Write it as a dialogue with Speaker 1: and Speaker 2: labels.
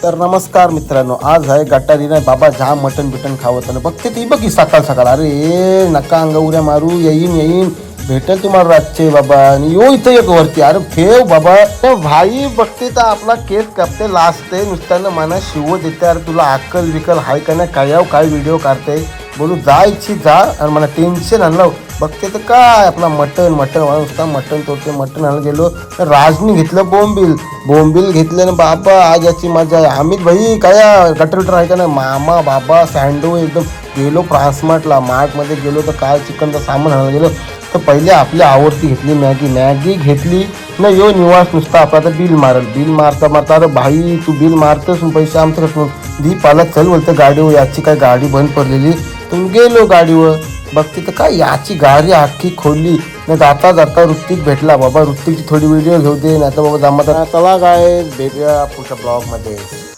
Speaker 1: तर नमस्कार मित्रांनो, आज आहे गटारी नाही बाबा जाम मटन बिटन खावत ना बघते ती बघी सकाळ सकाळ. अरे नका अंगा उड्या मारू, येईन भेटेल तुम्हाला रातचे बाबा. आणि यो इथं एक वरती, अरे ठेव बाबा. भाई बघते तर आपला केस कापते लाजते नुसत्यानं मना शिव देते. अरे तुला अक्कल विकल हाय का नाही, काय व्हिडिओ काढते बोलू जायची जा आणि मला टेन्शन आणलं. बघते तर काय आपला मटन नुसता मटन तोडते. मटन आणायला गेलो तर राजनी घेतलं बोंबील घेतलं ना बाबा. आज याची मजा आहे. अमित भाई काय गटर आहे का नाही मामा बाबा सँडो एकदम. गेलो फ्रान्समार्टला मार्टमध्ये गेलो तर काय चिकनचं सामान आणायला गेलो तर पहिले आपली आवडती घेतली मॅगी घेतली ना. यो निवास नुसता आपला तर बिल मारता अरे भाई तू बिल मारतोस पैसे आमचं कसं दी पाला चल बोलतं गाडीवर. याची काय गाडी बंद पडलेली तुम्ही गेलो गाडीवर. बघते तर काय याची गाडी अख्खी खोलली न. जाता ऋत्विक भेटला बाबा. ऋत्विकची थोडी व्हिडिओ घेऊ दे नाही तर बाबा जमत चला काय भेटूया पुढच्या ब्लॉगमध्ये.